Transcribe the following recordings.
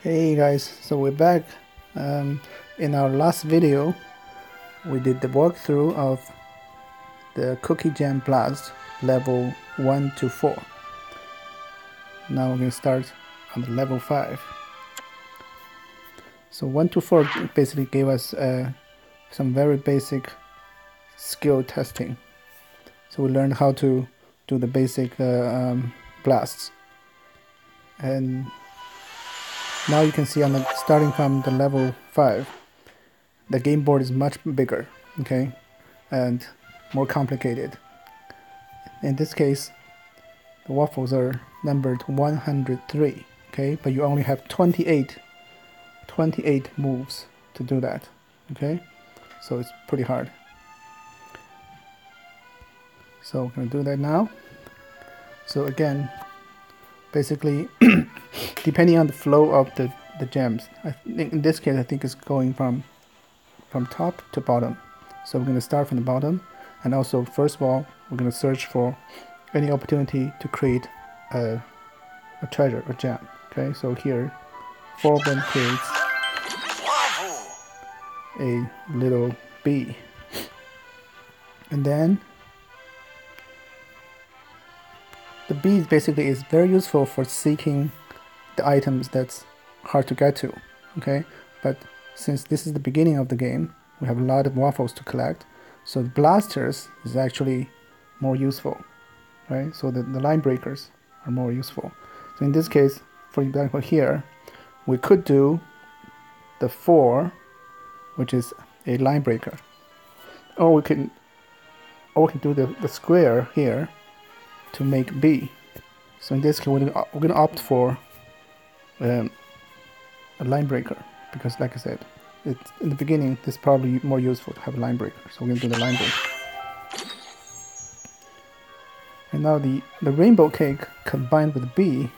Hey guys, so we're back. In our last video, we did the walkthrough of the Cookie Jam Blast level 1 to 4. Now we're going to start on the level 5. So 1 to 4 basically gave us some very basic skill testing. So we learned how to do the basic blasts. And now you can see on the starting from the level 5, the game board is much bigger, okay, and more complicated. In this case, the waffles are numbered 103, okay, but you only have 28 moves to do that, okay, so it's pretty hard. So we're gonna do that now. So again, basically, depending on the flow of the gems, I think in this case I think it's going from top to bottom. So we're going to start from the bottom, and also first of all we're going to search for any opportunity to create a treasure, a gem. Okay, so here 4 of them creates a little bee, and then the bee basically is very useful for seeking the items that's hard to get to. Okay, but since this is the beginning of the game, we have a lot of waffles to collect, so the blasters is actually more useful, right? So the line breakers are more useful. So in this case, for example here, we could do the 4, which is a line breaker, or we can do the square here to make B. So in this case, we're going to opt for a line breaker, because like I said, it's in the beginning it's probably more useful to have a line breaker. So we're going to do the line breaker. And now the rainbow cake combined with B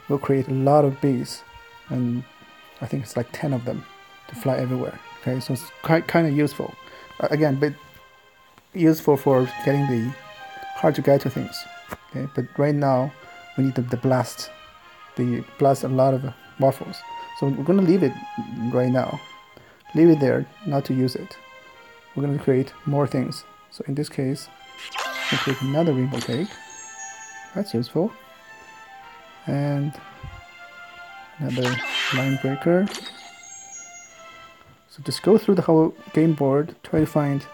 will create a lot of bees, and I think it's like 10 of them to fly everywhere. Okay, so it's kind of useful. Again, but useful for getting the hard to get to things. Okay, but right now we need the blast a lot of waffles. So we're going to leave it right now. Leave it there, not to use it. We're going to create more things. So in this case, we'll create another rainbow cake. That's useful. And another line breaker. So just go through the whole game board, try to find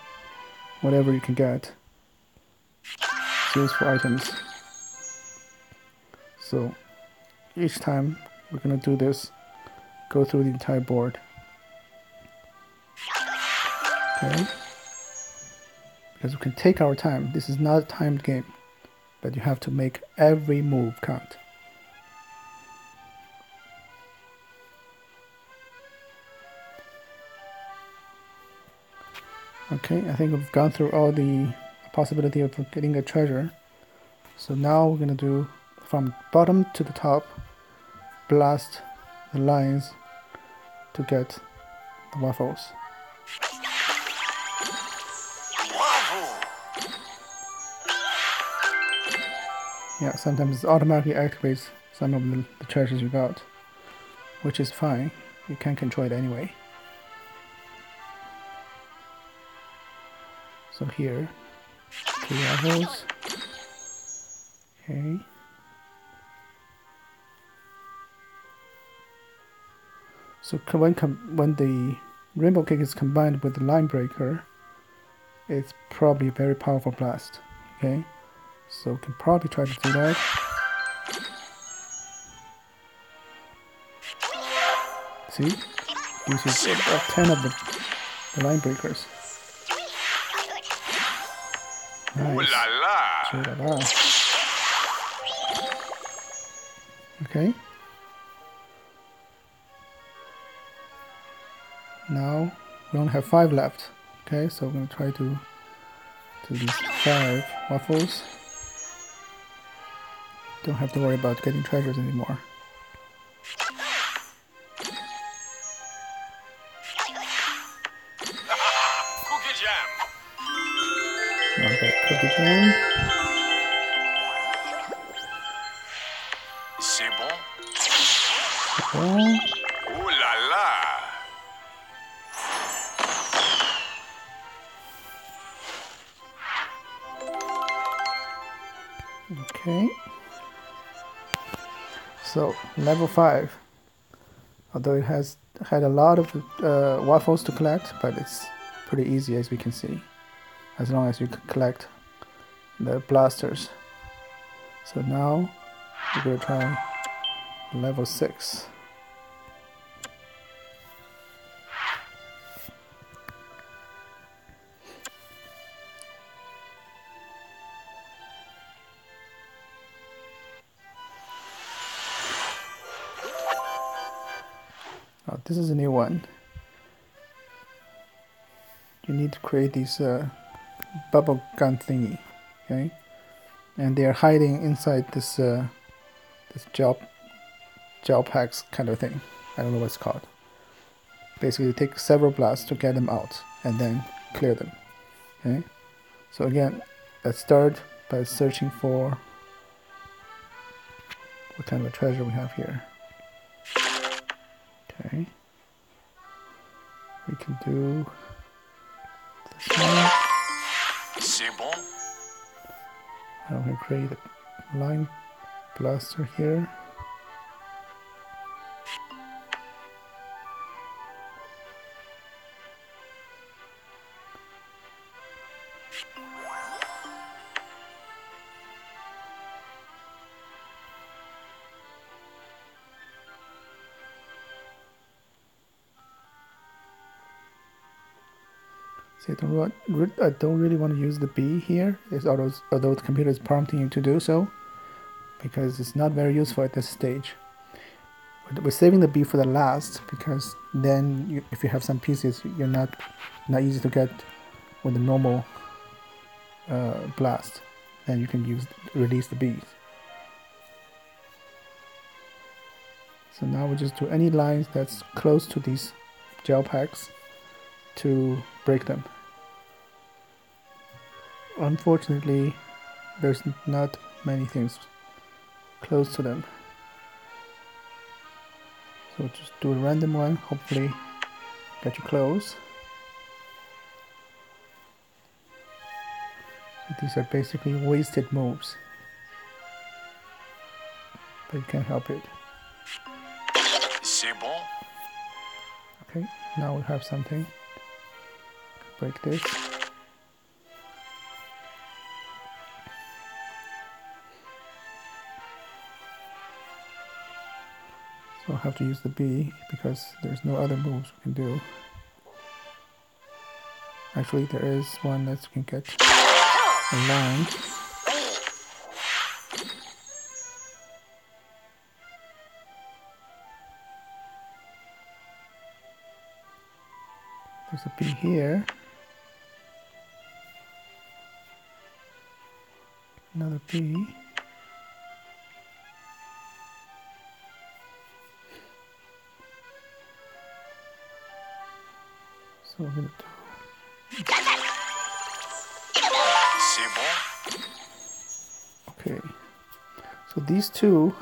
whatever you can get. Useful items. So each time we're going to do this, go through the entire board. Okay? Because we can take our time. This is not a timed game, but you have to make every move count. Okay, I think we've gone through all the possibility of getting a treasure. So now we're going to do from bottom to the top, blast the lines to get the waffles. Yeah, sometimes it automatically activates some of the treasures you got, which is fine. You can control it anyway. So here, 2 waffles. Okay. So when the rainbow cake is combined with the line breaker, it's probably a very powerful blast. Okay, so we can probably try to do that. See, uses 10 of the line breakers. Nice. Okay. Now we only have 5 left. Okay, so we're going to try to do these 5 waffles. Don't have to worry about getting treasures anymore. Cookie Jam. Okay, Cookie Jam. C'est bon? Oh, Ooh la la! okay. So level 5, although it has had a lot of waffles to collect, but it's pretty easy as we can see, as long as you collect the blasters. So now we're going to try level 6. Oh, this is a new one. You need to create these bubble gun thingy, okay? And they are hiding inside this this gel packs kind of thing. I don't know what it's called. Basically, you take several blasts to get them out and then clear them. Okay. So again, let's start by searching for what kind of a treasure we have here. Okay. We can do this one. C'est bon? I'm going to create a line blaster here. See, I don't really want to use the B here, although the computer is prompting you to do so, because it's not very useful at this stage. We're saving the B for the last, because then if you have some pieces, you're not easy to get with the normal blast. Then you can release the Bs. So now we just do any lines that's close to these gel packs to break them. Unfortunately, there's not many things close to them. So just do a random one, hopefully get you close. So these are basically wasted moves, but you can't help it. C'est bon? Okay, now we have something. Break this. So I'll have to use the B because there's no other moves we can do. Actually, there is one that you can get a line. There's a B here. Another B. So we're gonna do. C'est bon? Okay. So these two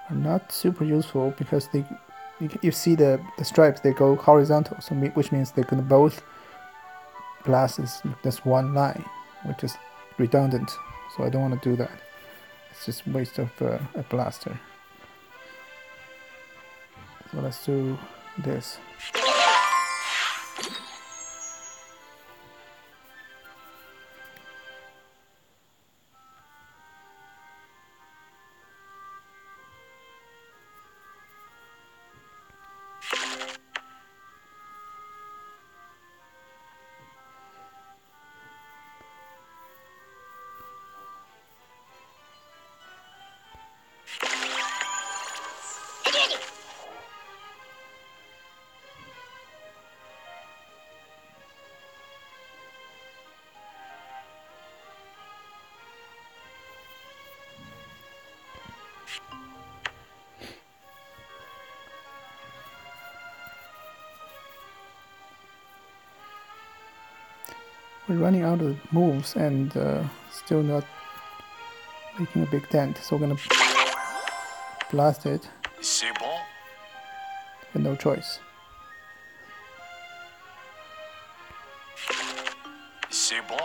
are not super useful because you see the stripes, they go horizontal, so which means they're gonna both blast this one line, which is redundant. So I don't want to do that. It's just a waste of a blaster. So let's do this. We're running out of moves and still not making a big dent, so we're gonna blast it. C'est bon. With no choice. C'est bon.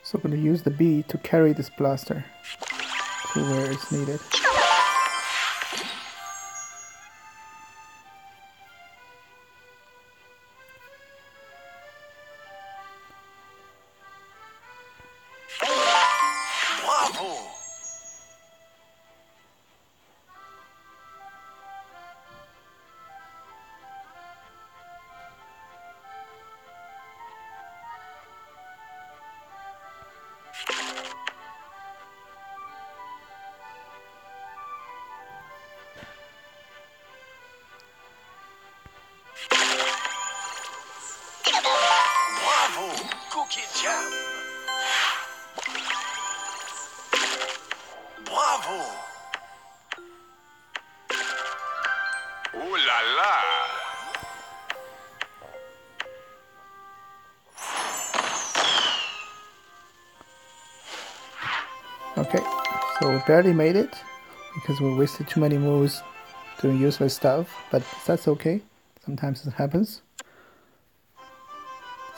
So I'm going to use the bee to carry this blaster to where it's needed. Bravo. Bravo. Cookie jam. Bravo. Oh là là. Okay, so we barely made it because we wasted too many moves doing useless stuff, but that's okay. Sometimes it happens.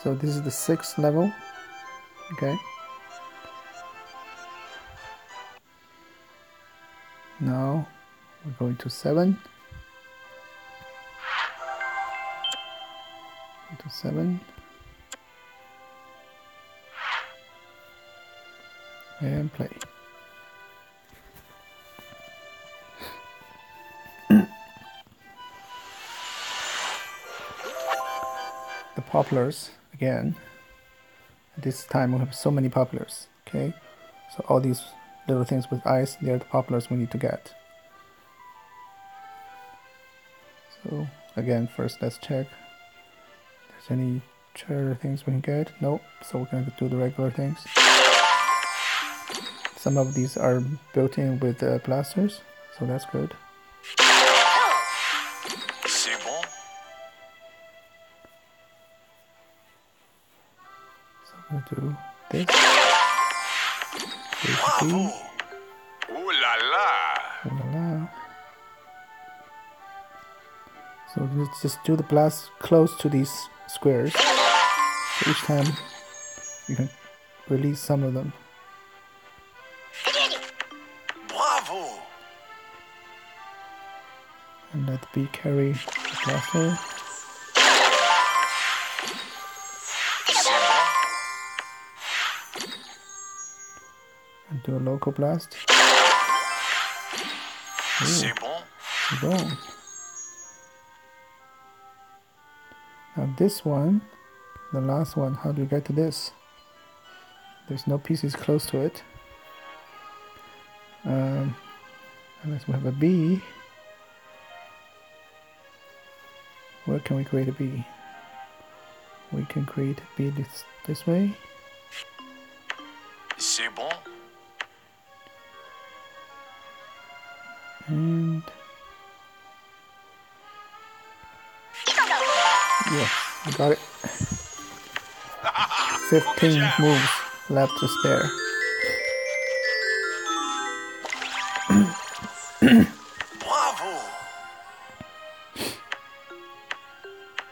So this is the 6th level. Okay. Now we're going to 7. To 7. And play. The poplars again. This time we have so many poplars. Okay, so all these little things with eyes, they're the poplars we need to get. So again, first let's check if there's any charter things we can get. Nope, so we're going to do the regular things. Some of these are built in with blasters, so that's good. C'est bon. So I'm going to do this. Bravo. Oh là là. Voila. So let's just do the blast close to these squares. So each time you can release some of them. Bravo. And let the bee carry the blaster. C'est bon. And do a local blast. C'est bon. Boom. Now this one, the last one, how do we get to this? There's no pieces close to it. Unless we have a bee. Where can we create a bee? We can create a bee this way. C'est bon. And yes, I got it. 15 moves left to spare. Bravo.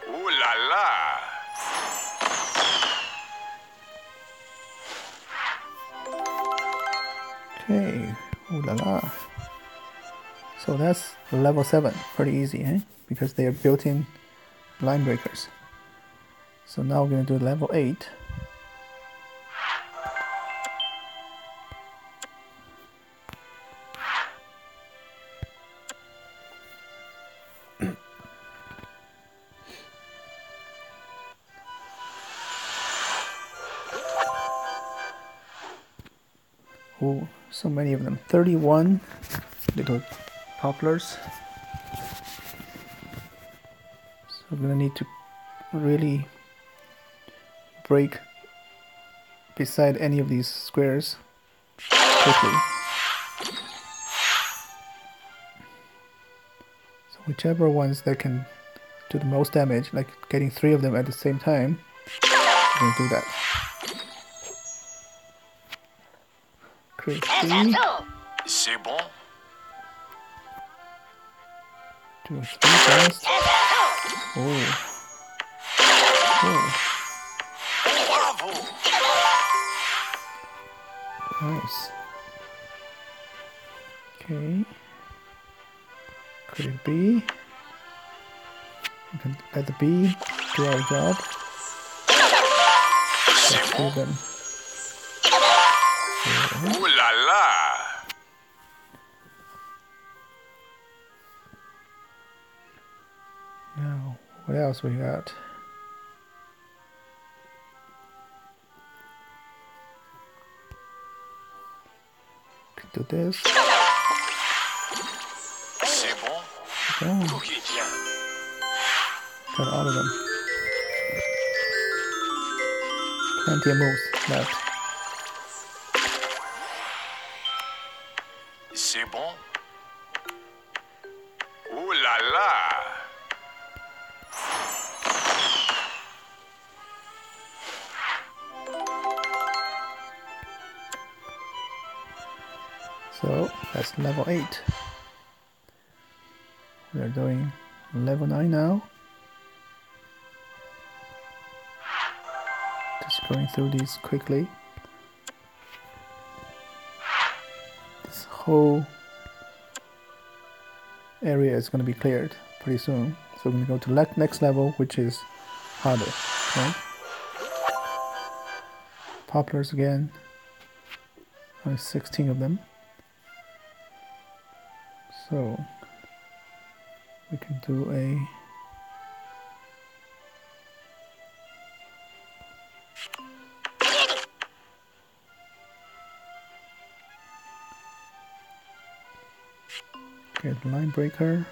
Oh là là. Okay, ooh la la. So that's level 7, pretty easy, eh? Because they are built-in line breakers. So now we're going to do level 8. Oh, so many of them. 31 little poplars. So we're gonna need to really break beside any of these squares quickly. So whichever ones that can do the most damage, like getting 3 of them at the same time, we're gonna do that. Create 3. C'est bon. Do a 3 fast. Oh. Oh. Bravo. Nice. Okay. Create B. We can let the B do our job. C'est Let's bon. do them. Ouh là là. Now, what else we got? Can do this. C'est bon. Oh, Ok, tiens. got all of them. Plenty of moves left. C'est bon. Ouh là là. So that's level 8. We're doing level 9 now. Just going through these quickly. This whole area is going to be cleared pretty soon. So we're going to go to next level, which is harder. Okay? Poplars again. There's 16 of them. So we can do a get line breaker.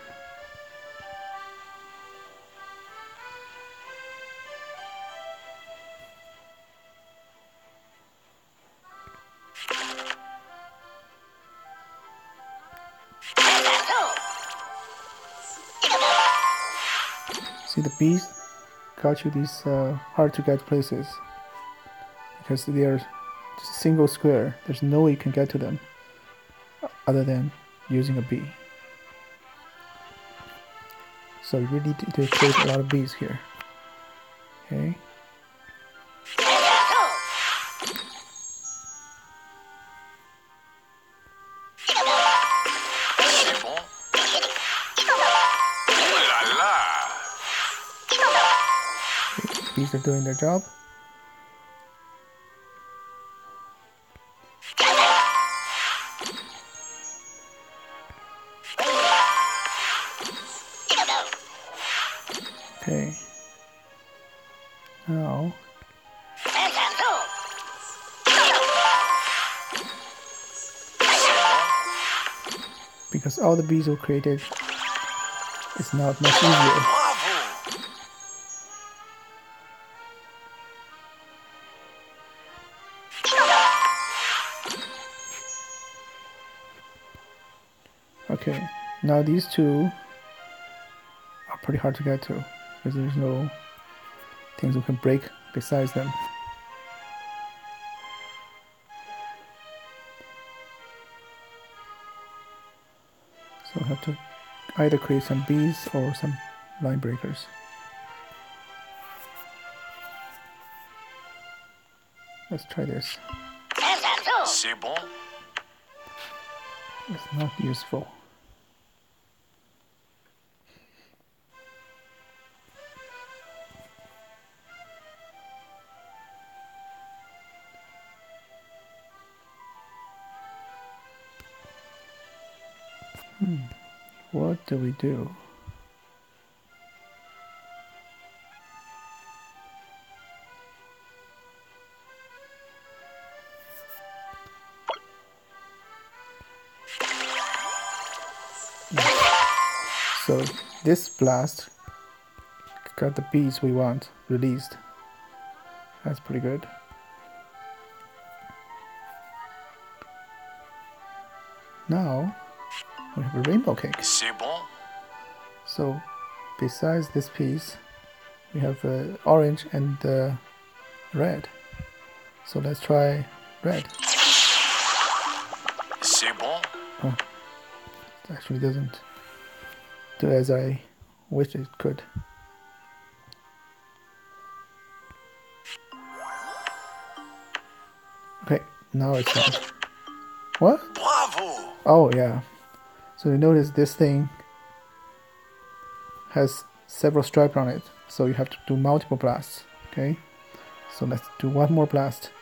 See the bees got you these hard to get places because they are just a single square. There's no way you can get to them other than using a bee. So you really need to create a lot of bees here. Okay. C'est bon. Ouh là là. Bees are doing their job. Okay. Now because all the bees were created, it's not much easier. Bravo. Okay, now these two are pretty hard to get to because there's no things we can break besides them. So I have to either create some bees or some line breakers. Let's try this. C'est bon. It's not useful. What do we do? So this blast got the bees we want released. That's pretty good. Now we have a rainbow cake. C'est bon. So besides this piece, we have orange and red. So let's try red. C'est bon. Oh, it actually doesn't do as I wish it could. Okay, now it's done. What? Bravo. Oh yeah. So you notice this thing has several stripes on it, so you have to do multiple blasts. Okay, so let's do one more blast.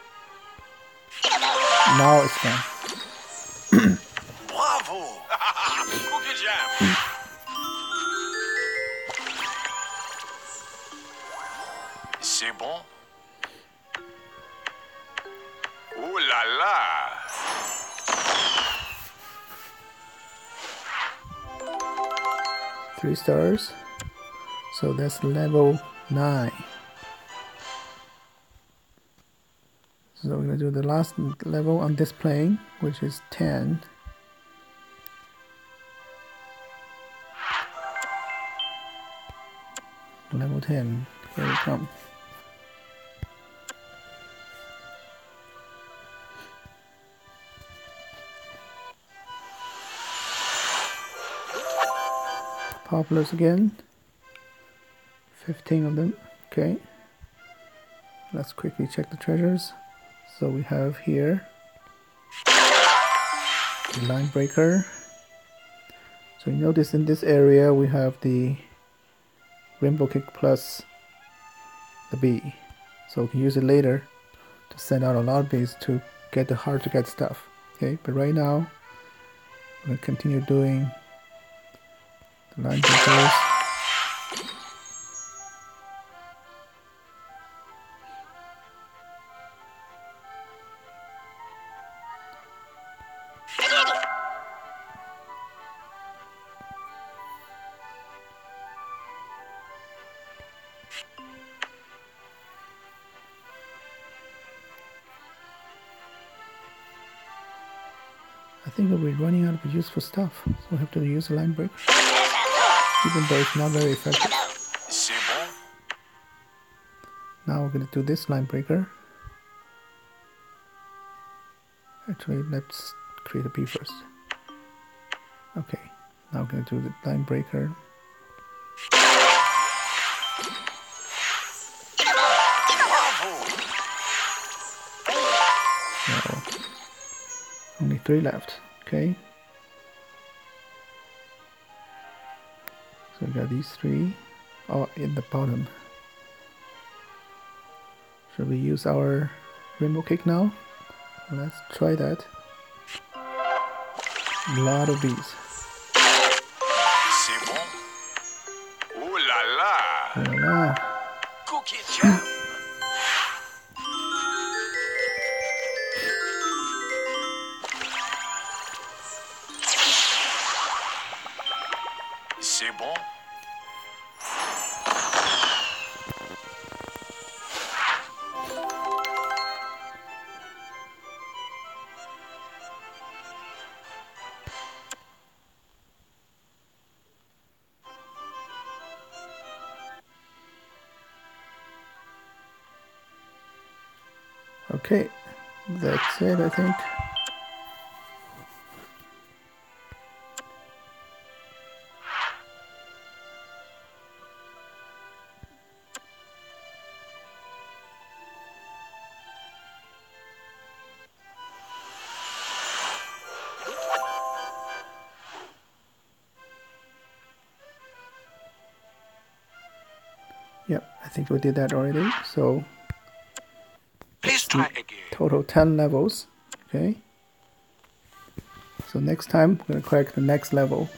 Now it's done. Bravo. Cookie jam. C'est bon. Oh là là. 3 stars. So that's level 9. So we're gonna do the last level on this plane, which is 10. Level 10. Here we come. Poplars again. 15 of them. Okay. Let's quickly check the treasures. So we have here the line breaker. So you notice in this area we have the rainbow cake plus the bee. So we can use it later to send out a lot of bees to get the hard to get stuff. Okay, but right now we're gonna continue doing the line breakers. I think we'll be running out of useful stuff, so we have to use a line breaker, even though it's not very effective. C'est bon. Now we're going to do this line breaker. Actually, let's create a bee first. Okay, now we're going to do the line breaker. No, only 3 left. Okay. So we got these 3. Oh, in the bottom. Should we use our rainbow cake now? Let's try that. A lot of bees. C'est bon. Oh là là. Voila. Cookie jam. C'est bon. Okay, that's it, I think. Yep, I think we did that already. So Please try again. total 10 levels. Okay. So next time we're gonna collect the next level.